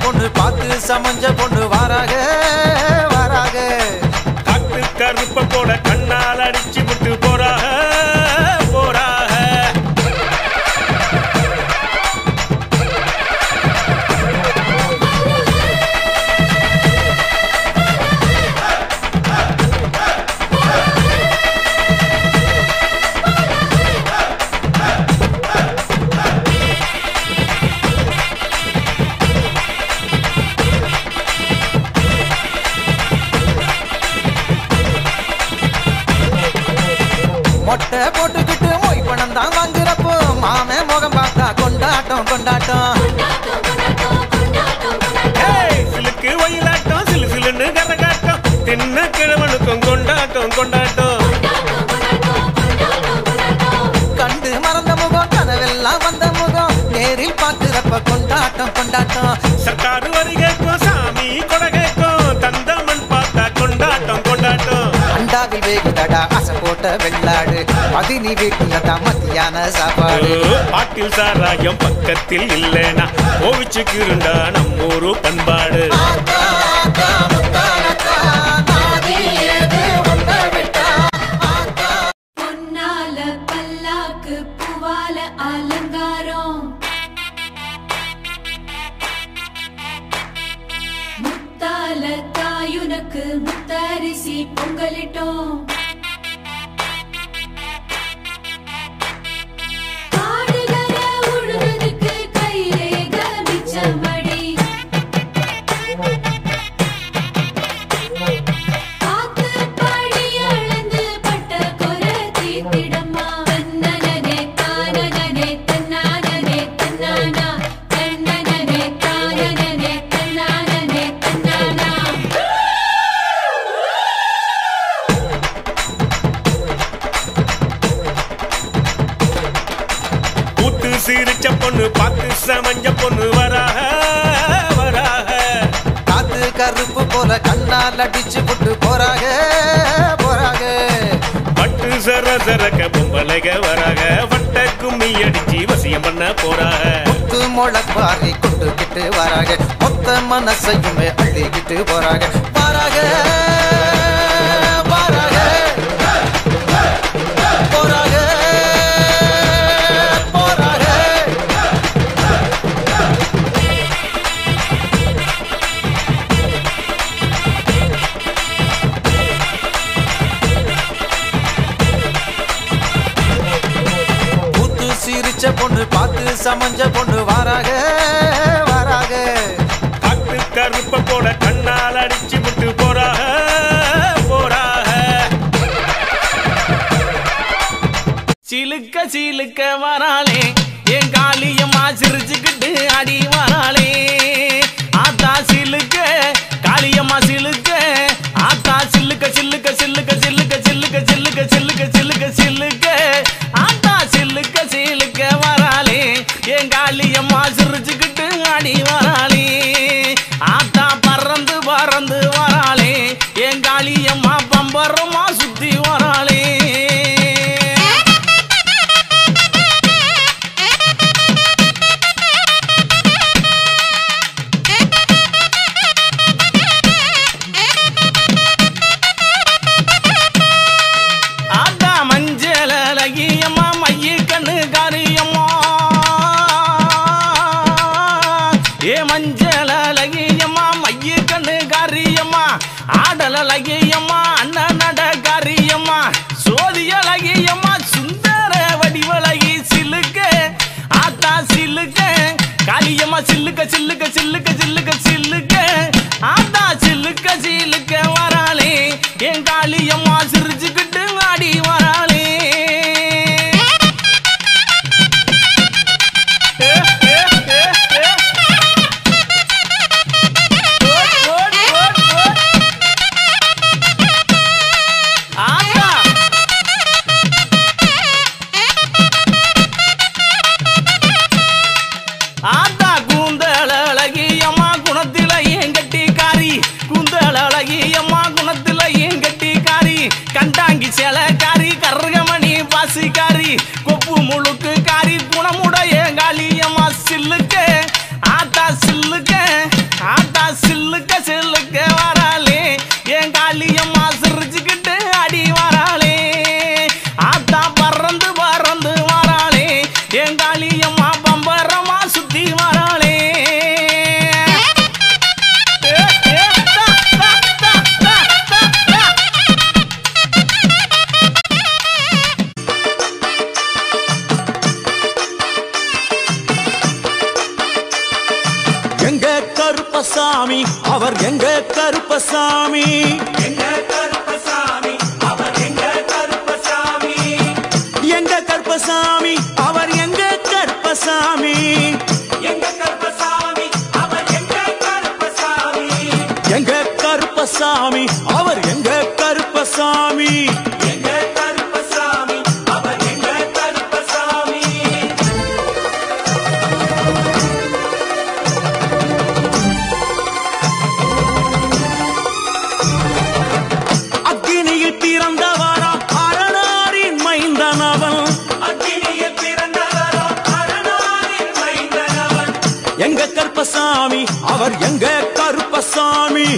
பொண்ணு பார்த்து சமஞ்ச பொண்ணு வாராக வாராக காட்டு கருப்ப போட கண்ணால் அடிச்சு விட்டு போறாக போறாக மொட்டை போட்டுக்கிட்டு மொய் பணம் தான் வாங்குறப்போ மாமே முகம் பார்த்தா கொண்டாட்டம் கொண்டாட்டம் சிலுக்கு ஒயிலாட்டம் சிலு சிலுன்னு கரகாட்டம் தின்ன கிழவனுக்கும் கொண்டாட்டம் கொண்டாட்டம் கண்டு மறந்த முகம் கனவெல்லாம் வந்த முகம் நேரில் பார்க்கிறப்ப கொண்டாட்டம் கொண்டாட்டம் சர்க்காரு வரி கேட்கும் சாமி கொடை கேட்கும் தந்தமன் பார்த்தா கொண்டாட்டம் கொண்டாட்டம் அண்டாவில் வேகுதடா அசை போட்ட வெள்ளாடு அது நீ வீட்டுல தான் மத்தியான சாப்பாடு பாட்டில் சாராயம் பக்கத்தில் இல்லைனா கோவிச்சுக்கிருண்டா நம்மூரு பண்பாடு பொன்னால பல்லாக்கு பூவால அலங்காரம் முத்தால தாயுனக்கு முத்தரிசி பொங்கலிட்டோம் காடுகர உழுதுக்கு கைரேக மிச்சமடி காத்து பாடி அளந்து பட்ட கொரை தீர்த்திடம்மா தன்னனனே தானனனே தன்னானனே தன்னானா தன்னனனே தானனனே தன்னானனே தன்னானா கூத்து சிரிச்ச பொண்ணு பார்த்து சமஞ்ச பொண்ணு வராக வராக காத்து கருப்பு போல கண்ணால் அடிச்சு விட்டு போறாக போறாக பட்டு சர சரக்க பொம்பளைக வராக வட்ட கும்மி அடிச்சு வசியம் பண்ண போறாக முத்து முளைப்பாரி கொண்டுகிட்டு வராக மொத்த மனசையுமே அள்ளிக்கிட்டு போறாக போறாக போறாக போறாக போறாக பச்சை பொண்ணு பார்த்து சமஞ்ச பொண்ணு வாராக வாராக காட்டு கருப்ப போட கண்ணால் அடிச்சு விட்டு போறாக போறாக சிலுக்க சிலுக்க வராளே என் காளியம்மா சிரிச்சுக்கிட்டு அடி வராளே ஆத்தா சிலுக்க காளியம்மா சிலுக்க ஆத்தா சில்லுக்க சில்லுக்க சில்லுக்க சில்லுக்க சில்லுக்க சில்லுக்க சில்லுக்க சில்லுக்க சில்லுக்க ஆத்தா சில்லுக்க சிலுக்க வராளே என் காளியம்மா சிரிச்சுக்கிட்டு அடி வராளே ஆத்தா பறந்து பறந்து வராளே என் காளியம்மா பம்பரமா சுத்தி வராளே ஆடலகியம்மா அண்ணன் நடகாரியம்மா சோதியலகியம்மா சுந்தர வடிவலகி சிலுக்க ஆத்தா சிலுக்க காளியம்மா சில்லுக்க சில்லுக்க சில்லுக்க சில்லுக்க சில்லுக்க ஆத்தா சில்லுக்க சிலுக்க வராளே என் காளியம்மா சிரிச்சுக்கிட்டு ஆடி வராளே ஆத்தா கூந்தல் அழகியம்மா குணத்தில ஏன் கட்டிக்காரி கூந்தல் அழகியம்மா குணத்தில ஏன் கட்டிக்காரி கண்டாங்கி சேலக்காரி கருகமணி பாசிக்காரி கொப்பு முழுக்கு காரி குணமுடைய காளியம்மா சில்லுக்க ஆத்தா சில்லுக்க ஆத்தா சில்லுக்க சில்லுக்க வராளே என் காளியம்மா சிரிச்சுக்கிட்டு அடி வராளே ஆத்தா பறந்து பறந்து வராளே என் காளியம்மா பம்பரமா சுத்தி வராளே எங்க கருப்பசாமி அவர் எங்க கருப்பசாமி எங்க கருப்பசாமி அவர் எங்க கருப்பசாமி எங்க கருப்பசாமி அவர் எங்க கருப்பசாமி எங்க கருப்பசாமி அவர் எங்க கருப்பசாமி எங்க கருப்பசாமி அவர் எங்க கருப்பசாமி எங்க கருப்பசாமி அவர் எங்க கருப்பசாமி அக்கினியில் பிறந்தவரா அரணாரின் மைந்தனவன் அக்கினியில் பிறந்தவரா அரணாரின் மைந்தனவன் எங்க கருப்பசாமி அவர் எங்க கருப்பசாமி